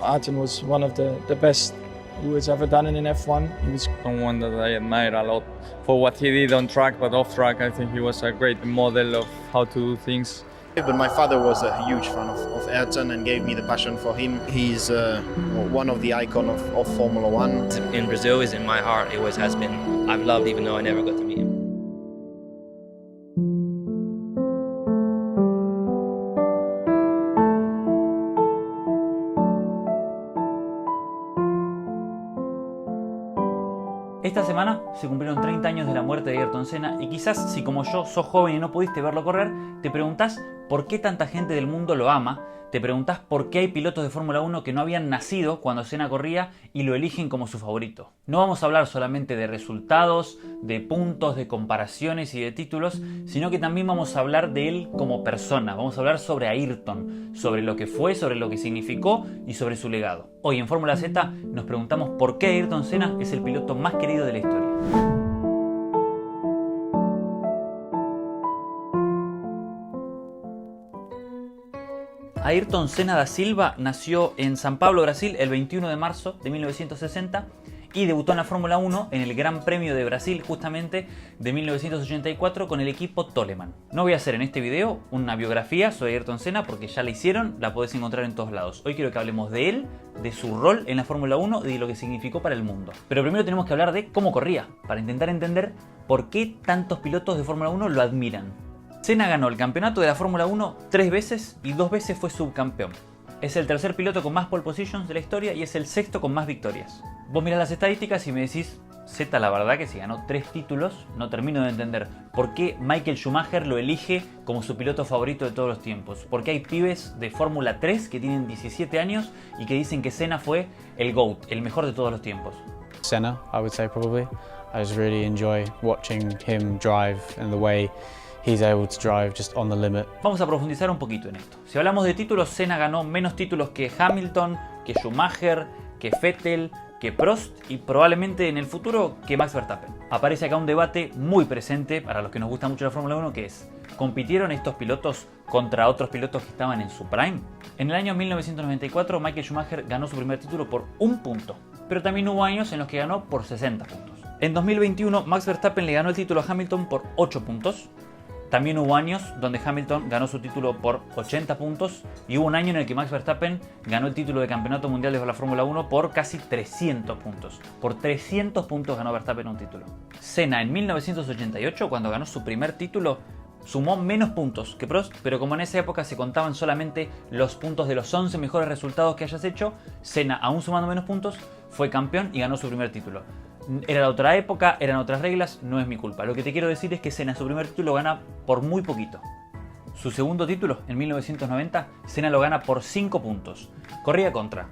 Ayrton was one of the best who has ever done it in F1. He was someone that I admire a lot for what he did on track, but off track I think he was a great model of how to do things. But my father was a huge fan of Ayrton and gave me the passion for him. He's one of the icons of Formula One. In Brazil is in my heart, it always has been. I've loved even though I never got to meet him. Esta semana se cumplieron 30 años de la muerte de Ayrton Senna y quizás si como yo sos joven y no pudiste verlo correr, te preguntás por qué tanta gente del mundo lo ama, te preguntás por qué hay pilotos de Fórmula 1 que no habían nacido cuando Senna corría y lo eligen como su favorito. No vamos a hablar solamente de resultados, de puntos, de comparaciones y de títulos, sino que también vamos a hablar de él como persona. Vamos a hablar sobre Ayrton, sobre lo que fue, sobre lo que significó y sobre su legado. Hoy en Fórmula Z nos preguntamos por qué Ayrton Senna es el piloto más querido de la historia. Ayrton Senna da Silva nació en San Pablo, Brasil, el 21 de marzo de 1960 y debutó en la Fórmula 1 en el Gran Premio de Brasil justamente de 1984 con el equipo Toleman. No voy a hacer en este video una biografía sobre Ayrton Senna porque ya la hicieron, la podés encontrar en todos lados. Hoy quiero que hablemos de él, de su rol en la Fórmula 1 y de lo que significó para el mundo. Pero primero tenemos que hablar de cómo corría, para intentar entender por qué tantos pilotos de Fórmula 1 lo admiran. Senna ganó el campeonato de la Fórmula 1 3 veces y 2 veces fue subcampeón. Es el tercer piloto con más pole positions de la historia y es el sexto con más victorias. Vos mirás las estadísticas y me decís, Z, la verdad que si ganó 3 títulos, no termino de entender por qué Michael Schumacher lo elige como su piloto favorito de todos los tiempos. ¿Por qué hay pibes de Fórmula 3 que tienen 17 años y que dicen que Senna fue el GOAT, el mejor de todos los tiempos? Senna, I would say probably. I just really enjoy watching him drive and the way he's able to drive just on the limit. Vamos a profundizar un poquito en esto. Si hablamos de títulos, Senna ganó menos títulos que Hamilton, que Schumacher, que Vettel, que Prost y probablemente en el futuro que Max Verstappen. Aparece acá un debate muy presente para los que nos gusta mucho la Fórmula 1 que es, ¿compitieron estos pilotos contra otros pilotos que estaban en su prime? En el año 1994 Michael Schumacher ganó su primer título por 1 punto, pero también hubo años en los que ganó por 60 puntos. En 2021 Max Verstappen le ganó el título a Hamilton por 8 puntos. También hubo años donde Hamilton ganó su título por 80 puntos y hubo un año en el que Max Verstappen ganó el título de campeonato mundial de la Fórmula 1 por casi 300 puntos. Por 300 puntos ganó Verstappen un título. Senna en 1988, cuando ganó su primer título, sumó menos puntos que Prost, pero como en esa época se contaban solamente los puntos de los 11 mejores resultados que hayas hecho, Senna, aún sumando menos puntos, fue campeón y ganó su primer título. Era la otra época, eran otras reglas, no es mi culpa. Lo que te quiero decir es que Senna su primer título gana por muy poquito. Su segundo título, en 1990, Senna lo gana por 5 puntos. Corría contra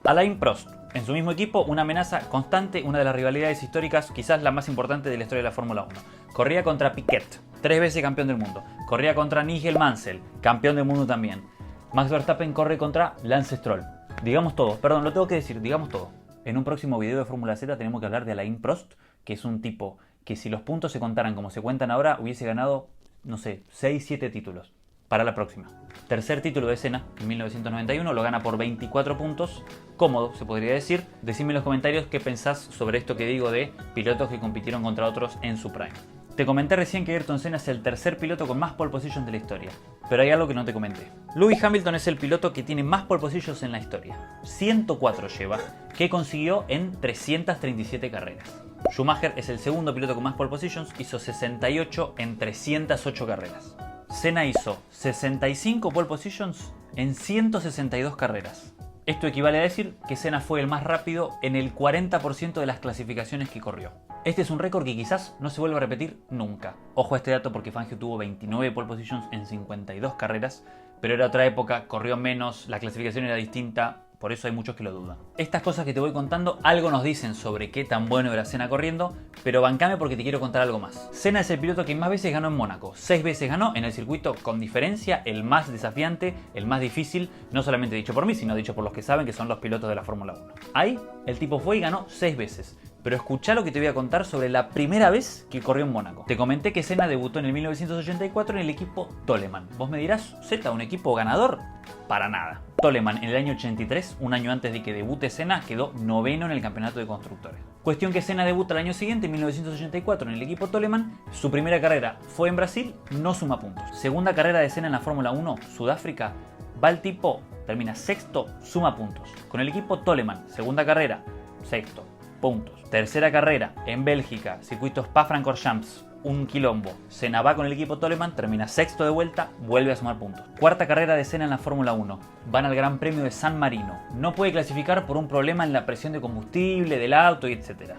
Alain Prost, en su mismo equipo, una amenaza constante, una de las rivalidades históricas, quizás la más importante de la historia de la Fórmula 1. Corría contra Piquet, 3 veces campeón del mundo. Corría contra Nigel Mansell, campeón del mundo también. Max Verstappen corre contra Lance Stroll. Digamos todo, perdón, lo tengo que decir, digamos todo. En un próximo video de Fórmula Z tenemos que hablar de Alain Prost, que es un tipo que si los puntos se contaran como se cuentan ahora, hubiese ganado, no sé, 6-7 títulos. Para la próxima. Tercer título de Senna, en 1991, lo gana por 24 puntos. Cómodo, se podría decir. Decidme en los comentarios qué pensás sobre esto que digo de pilotos que compitieron contra otros en su prime. Te comenté recién que Ayrton Senna es el tercer piloto con más pole positions de la historia, pero hay algo que no te comenté. Lewis Hamilton es el piloto que tiene más pole positions en la historia. 104 lleva, que consiguió en 337 carreras. Schumacher es el segundo piloto con más pole positions, hizo 68 en 308 carreras. Senna hizo 65 pole positions en 162 carreras. Esto equivale a decir que Senna fue el más rápido en el 40% de las clasificaciones que corrió. Este es un récord que quizás no se vuelva a repetir nunca. Ojo a este dato porque Fangio tuvo 29 pole positions en 52 carreras, pero era otra época, corrió menos, la clasificación era distinta, por eso hay muchos que lo dudan. Estas cosas que te voy contando algo nos dicen sobre qué tan bueno era Senna corriendo, pero bancame porque te quiero contar algo más. Senna es el piloto que más veces ganó en Mónaco. 6 veces ganó en el circuito con diferencia, el más desafiante, el más difícil, no solamente dicho por mí, sino dicho por los que saben que son los pilotos de la Fórmula 1. Ahí, el tipo fue y ganó 6 veces. Pero escuchá lo que te voy a contar sobre la primera vez que corrió en Mónaco. Te comenté que Senna debutó en el 1984 en el equipo Toleman. Vos me dirás, ¿Z, un equipo ganador? Para nada. Toleman en el año 83, un año antes de que debute Senna, quedó noveno en el campeonato de constructores. Cuestión que Senna debuta el año siguiente, en 1984, en el equipo Toleman. Su primera carrera fue en Brasil, no suma puntos. Segunda carrera de Senna en la Fórmula 1, Sudáfrica, va el tipo, termina sexto, suma puntos. Con el equipo Toleman, segunda carrera, sexto, puntos. Tercera carrera en Bélgica, circuito Spa-Francorchamps, un quilombo. Senna va con el equipo Toleman, termina sexto de vuelta, vuelve a sumar puntos. Cuarta carrera de Senna en la Fórmula 1, van al Gran Premio de San Marino. No puede clasificar por un problema en la presión de combustible del auto y etc.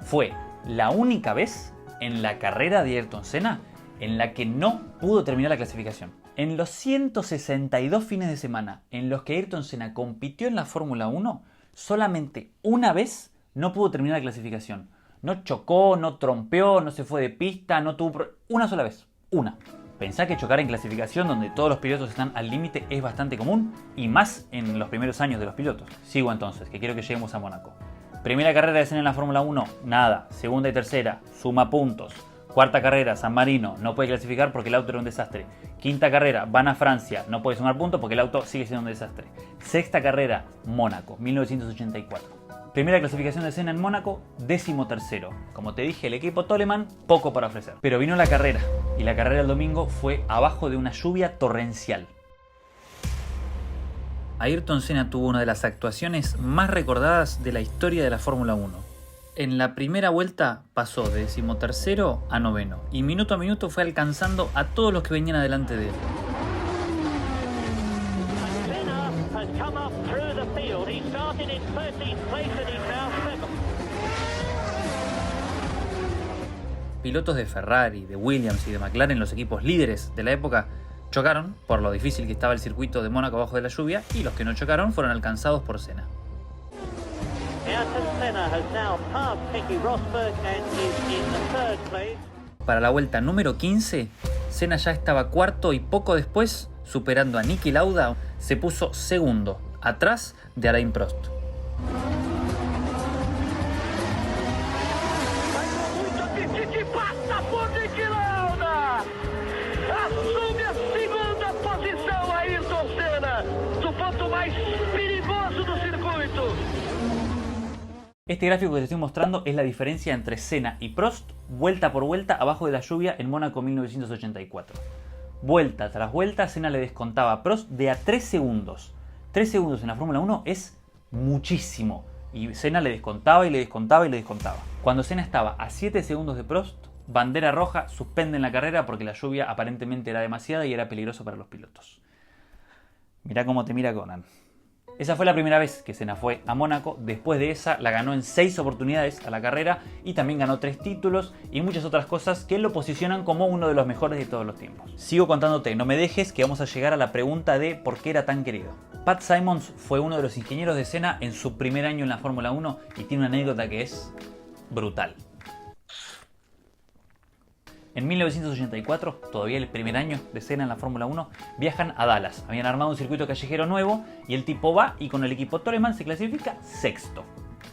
Fue la única vez en la carrera de Ayrton Senna en la que no pudo terminar la clasificación. En los 162 fines de semana en los que Ayrton Senna compitió en la Fórmula 1, solamente una vez no pudo terminar la clasificación. No chocó, no trompeó, no se fue de pista, no tuvo... Una sola vez. Una. Pensá que chocar en clasificación donde todos los pilotos están al límite es bastante común y más en los primeros años de los pilotos. Sigo entonces, que quiero que lleguemos a Mónaco. Primera carrera de Senna en la Fórmula 1, nada. Segunda y tercera, suma puntos. Cuarta carrera, San Marino, no puede clasificar porque el auto era un desastre. Quinta carrera, van a Francia, no puede sumar puntos porque el auto sigue siendo un desastre. Sexta carrera, Mónaco, 1984. Primera clasificación de Senna en Mónaco, 13º. Como te dije, el equipo Toleman, poco para ofrecer. Pero vino la carrera, y la carrera del domingo fue abajo de una lluvia torrencial. Ayrton Senna tuvo una de las actuaciones más recordadas de la historia de la Fórmula 1. En la primera vuelta pasó de 13º a 9º, y minuto a minuto fue alcanzando a todos los que venían adelante de él. Pilotos de Ferrari, de Williams y de McLaren, los equipos líderes de la época, chocaron por lo difícil que estaba el circuito de Mónaco bajo de la lluvia, y los que no chocaron fueron alcanzados por Senna. Para la vuelta número 15, Senna ya estaba cuarto y poco después, superando a Niki Lauda, se puso segundo, atrás de Alain Prost. Este gráfico que te estoy mostrando es la diferencia entre Senna y Prost, vuelta por vuelta abajo de la lluvia en Mónaco 1984. Vuelta tras vuelta, Senna le descontaba a Prost de a 3 segundos. 3 segundos en la Fórmula 1 es muchísimo. Y Senna le descontaba y le descontaba y le descontaba. Cuando Senna estaba a 7 segundos de Prost, bandera roja, suspenden la carrera porque la lluvia aparentemente era demasiada y era peligroso para los pilotos. Mirá cómo te mira Conan. Esa fue la primera vez que Senna fue a Mónaco. Después de esa la ganó en 6 oportunidades a la carrera y también ganó 3 títulos y muchas otras cosas que lo posicionan como uno de los mejores de todos los tiempos. Sigo contándote, no me dejes, que vamos a llegar a la pregunta de por qué era tan querido. Pat Symonds fue uno de los ingenieros de Senna en su primer año en la Fórmula 1 y tiene una anécdota que es brutal. En 1984, todavía el primer año de Senna en la Fórmula 1, viajan a Dallas. Habían armado un circuito callejero nuevo y el tipo va y con el equipo Toleman se clasifica sexto.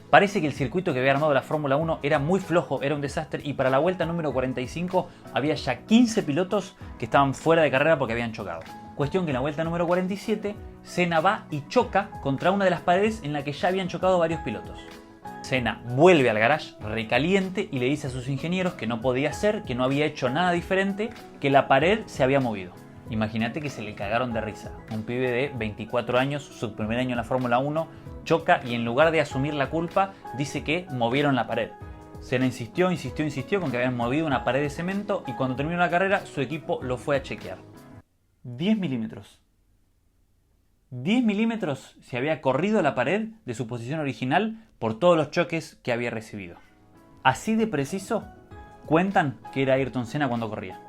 Parece que el circuito que había armado la Fórmula 1 era muy flojo, era un desastre, y para la vuelta número 45 había ya 15 pilotos que estaban fuera de carrera porque habían chocado. Cuestión que en la vuelta número 47 Senna va y choca contra una de las paredes en la que ya habían chocado varios pilotos. Senna vuelve al garage recaliente y le dice a sus ingenieros que no podía ser, que no había hecho nada diferente, que la pared se había movido. Imagínate que se le cagaron de risa. Un pibe de 24 años, su primer año en la Fórmula 1, choca y en lugar de asumir la culpa, dice que movieron la pared. Senna insistió con que habían movido una pared de cemento y cuando terminó la carrera su equipo lo fue a chequear. 10 milímetros. 10 milímetros se había corrido la pared de su posición original por todos los choques que había recibido. Así de preciso cuentan que era Ayrton Senna cuando corría.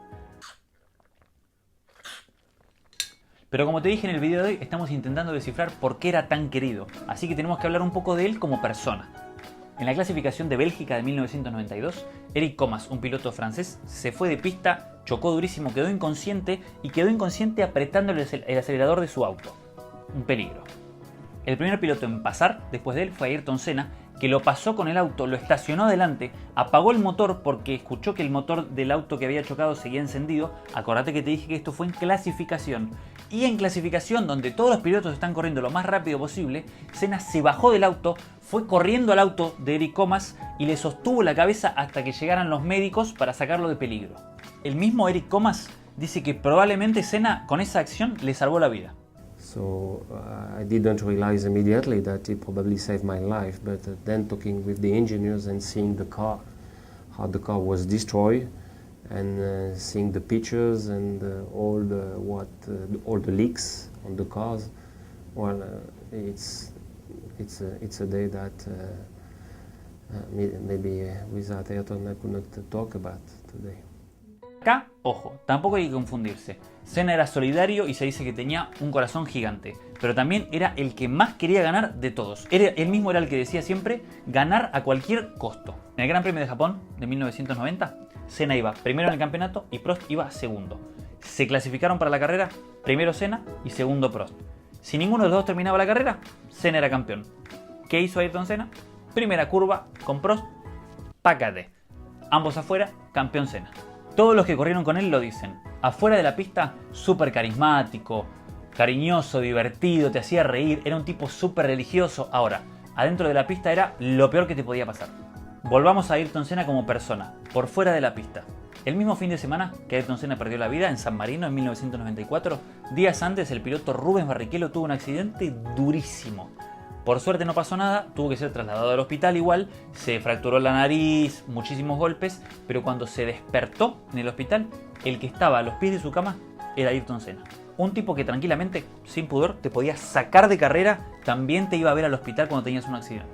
Pero como te dije en el video de hoy, estamos intentando descifrar por qué era tan querido, así que tenemos que hablar un poco de él como persona. En la clasificación de Bélgica de 1992, Eric Comas, un piloto francés, se fue de pista, chocó durísimo, quedó inconsciente apretando el acelerador de su auto. Un peligro. El primer piloto en pasar después de él fue Ayrton Senna, que lo pasó con el auto, lo estacionó adelante, apagó el motor porque escuchó que el motor del auto que había chocado seguía encendido. Acordate que te dije que esto fue en clasificación. Y en clasificación, donde todos los pilotos están corriendo lo más rápido posible, Senna se bajó del auto, fue corriendo al auto de Eric Comas y le sostuvo la cabeza hasta que llegaran los médicos para sacarlo de peligro. El mismo Eric Comas dice que probablemente Senna con esa acción le salvó la vida. So I didn't realize immediately that it probably saved my life, but then talking with the engineers and seeing the car, how the car was destroyed, and seeing the pictures and all the leaks on the cars, well, it's a day that maybe without Ayrton I could not talk about today. Acá, ojo, tampoco hay que confundirse. Senna era solidario y se dice que tenía un corazón gigante, pero también era el que más quería ganar de todos. Él mismo era el que decía siempre ganar a cualquier costo. En el Gran Premio de Japón de 1990, Senna iba primero en el campeonato y Prost iba segundo. Se clasificaron para la carrera, primero Senna y segundo Prost. Si ninguno de los dos terminaba la carrera, Senna era campeón. ¿Qué hizo Ayrton Senna? Primera curva con Prost, pácate. Ambos afuera, campeón Senna. Todos los que corrieron con él lo dicen. Afuera de la pista, súper carismático, cariñoso, divertido, te hacía reír, era un tipo súper religioso. Ahora, adentro de la pista era lo peor que te podía pasar. Volvamos a Ayrton Senna como persona, por fuera de la pista. El mismo fin de semana que Ayrton Senna perdió la vida en San Marino en 1994, días antes el piloto Rubens Barrichello tuvo un accidente durísimo. Por suerte no pasó nada, tuvo que ser trasladado al hospital igual, se fracturó la nariz, muchísimos golpes, pero cuando se despertó en el hospital, el que estaba a los pies de su cama era Ayrton Senna. Un tipo que tranquilamente, sin pudor, te podía sacar de carrera, también te iba a ver al hospital cuando tenías un accidente.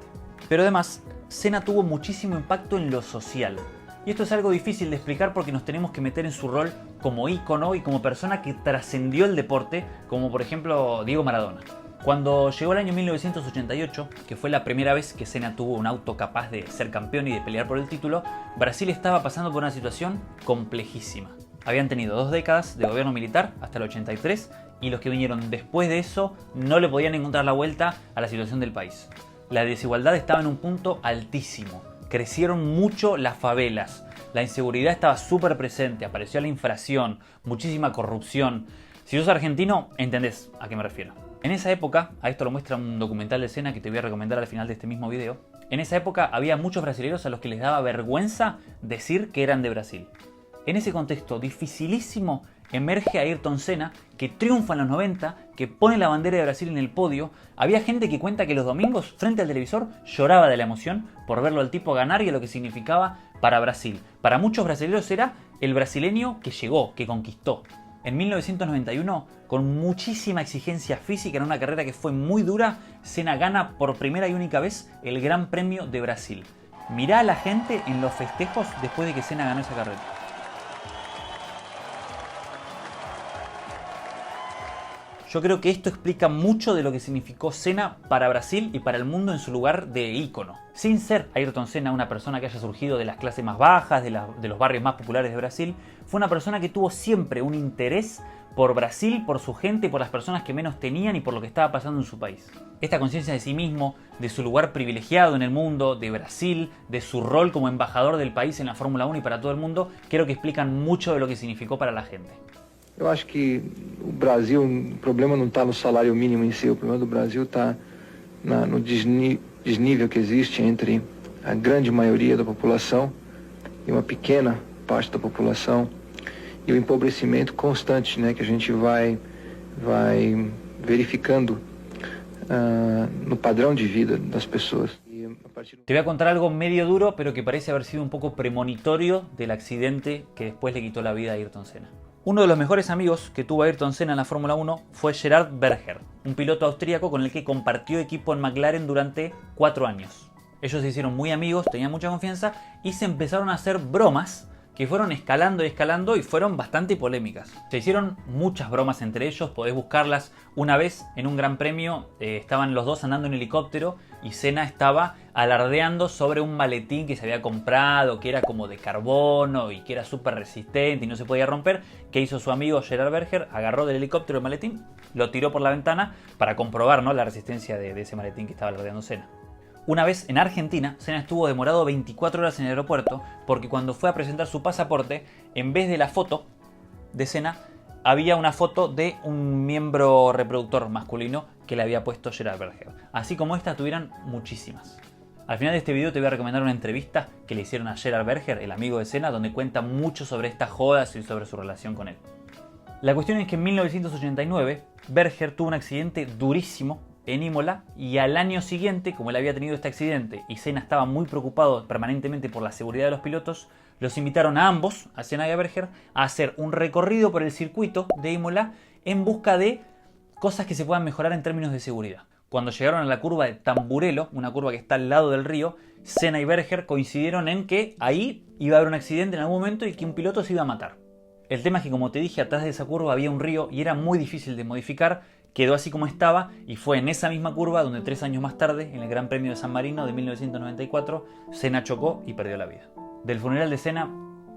Pero además, Senna tuvo muchísimo impacto en lo social. Y esto es algo difícil de explicar porque nos tenemos que meter en su rol como ícono y como persona que trascendió el deporte, como por ejemplo Diego Maradona. Cuando llegó el año 1988, que fue la primera vez que Senna tuvo un auto capaz de ser campeón y de pelear por el título, Brasil estaba pasando por una situación complejísima. Habían tenido 2 décadas de gobierno militar hasta el 83 y los que vinieron después de eso no le podían encontrar la vuelta a la situación del país. La desigualdad estaba en un punto altísimo. Crecieron mucho las favelas, la inseguridad estaba súper presente, apareció la inflación, muchísima corrupción. Si sos argentino, entendés a qué me refiero. En esa época, a esto lo muestra un documental de Senna que te voy a recomendar al final de este mismo video. En esa época había muchos brasileños a los que les daba vergüenza decir que eran de Brasil. En ese contexto dificilísimo emerge Ayrton Senna, que triunfa en los 90, que pone la bandera de Brasil en el podio. Había gente que cuenta que los domingos, frente al televisor, lloraba de la emoción por verlo al tipo ganar y a lo que significaba para Brasil. Para muchos brasileños era el brasileño que llegó, que conquistó. En 1991, con muchísima exigencia física en una carrera que fue muy dura, Senna gana por primera y única vez el Gran Premio de Brasil. Mirá a la gente en los festejos después de que Senna ganó esa carrera. Yo creo que esto explica mucho de lo que significó Senna para Brasil y para el mundo en su lugar de ícono. Sin ser Ayrton Senna una persona que haya surgido de las clases más bajas, de los barrios más populares de Brasil, fue una persona que tuvo siempre un interés por Brasil, por su gente, por las personas que menos tenían y por lo que estaba pasando en su país. Esta conciencia de sí mismo, de su lugar privilegiado en el mundo, de Brasil, de su rol como embajador del país en la Fórmula 1 y para todo el mundo, creo que explican mucho de lo que significó para la gente. Eu acho que o Brasil, o problema não está no salário mínimo em si, o problema do Brasil está no desnível que existe entre a grande maioria da população e uma pequena parte da população e o empobrecimento constante, né, que a gente vai verificando no padrão de vida das pessoas. Te voy a contar algo medio duro, pero que parece haber sido un poco premonitorio del accidente que después le quitó la vida a Ayrton Senna. Uno de los mejores amigos que tuvo Ayrton Senna en la Fórmula 1 fue Gerhard Berger, un piloto austríaco con el que compartió equipo en McLaren durante 4 años. Ellos se hicieron muy amigos, tenían mucha confianza y se empezaron a hacer bromas que fueron escalando y escalando y fueron bastante polémicas. Se hicieron muchas bromas entre ellos, podés buscarlas. Una vez en un gran premio estaban los dos andando en helicóptero y Senna estaba alardeando sobre un maletín que se había comprado, que era como de carbono y que era súper resistente y no se podía romper. ¿Qué hizo su amigo Gerhard Berger? Agarró del helicóptero el maletín, lo tiró por la ventana para comprobar, ¿no?, la resistencia de ese maletín que estaba alardeando Senna. Una vez en Argentina, Senna estuvo demorado 24 horas en el aeropuerto porque cuando fue a presentar su pasaporte, en vez de la foto de Senna, había una foto de un miembro reproductor masculino que le había puesto Gerhard Berger. Así como esta, tuvieran muchísimas. Al final de este video te voy a recomendar una entrevista que le hicieron a Gerhard Berger, el amigo de Senna, donde cuenta mucho sobre estas jodas y sobre su relación con él. La cuestión es que en 1989 Berger tuvo un accidente durísimo en Imola y al año siguiente, como él había tenido este accidente y Senna estaba muy preocupado permanentemente por la seguridad de los pilotos, los invitaron a ambos, a Senna y a Berger, a hacer un recorrido por el circuito de Imola en busca de cosas que se puedan mejorar en términos de seguridad. Cuando llegaron a la curva de Tamburello, una curva que está al lado del río, Senna y Berger coincidieron en que ahí iba a haber un accidente en algún momento y que un piloto se iba a matar. El tema es que, como te dije, atrás de esa curva había un río y era muy difícil de modificar, quedó así como estaba y fue en esa misma curva donde 3 años más tarde, en el Gran Premio de San Marino de 1994, Senna chocó y perdió la vida. Del funeral de Senna,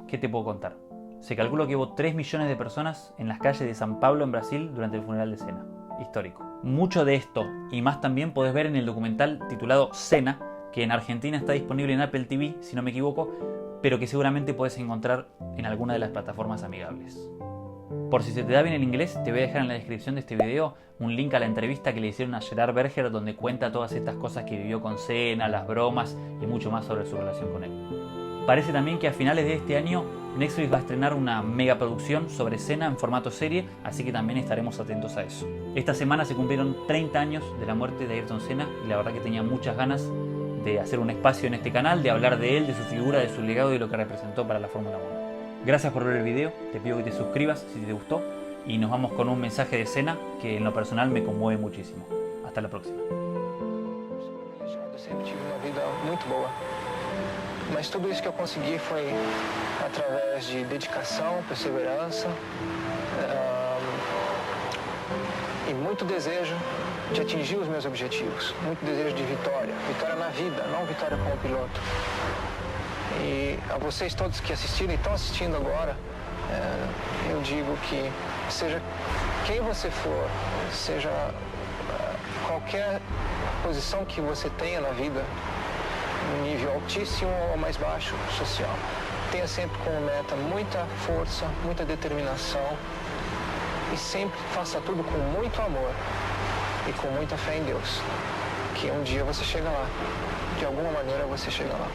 ¿qué te puedo contar? Se calcula que hubo 3 millones de personas en las calles de San Pablo en Brasil durante el funeral de Senna. Histórico. Mucho de esto y más también podés ver en el documental titulado Senna, que en Argentina está disponible en Apple TV, si no me equivoco, pero que seguramente podés encontrar en alguna de las plataformas amigables. Por si se te da bien el inglés, te voy a dejar en la descripción de este video un link a la entrevista que le hicieron a Gerhard Berger, donde cuenta todas estas cosas que vivió con Senna, las bromas y mucho más sobre su relación con él. Parece también que a finales de este año Netflix va a estrenar una mega producción sobre Senna en formato serie, así que también estaremos atentos a eso. Esta semana se cumplieron 30 años de la muerte de Ayrton Senna y la verdad que tenía muchas ganas de hacer un espacio en este canal, de hablar de él, de su figura, de su legado y lo que representó para la Fórmula 1. Gracias por ver el video, te pido que te suscribas si te gustó y nos vamos con un mensaje de Senna que en lo personal me conmueve muchísimo. Hasta la próxima. Mas tudo isso que eu consegui foi através de dedicação, perseverança e muito desejo de atingir os meus objetivos, muito desejo de vitória, vitória na vida, não vitória como piloto. E a vocês todos que assistiram e estão assistindo agora, eu digo que seja quem você for, seja qualquer posição que você tenha na vida, um nível altíssimo ou mais baixo social, tenha sempre como meta muita força, muita determinação e sempre faça tudo com muito amor e com muita fé em Deus, que um dia você chega lá, de alguma maneira você chega lá.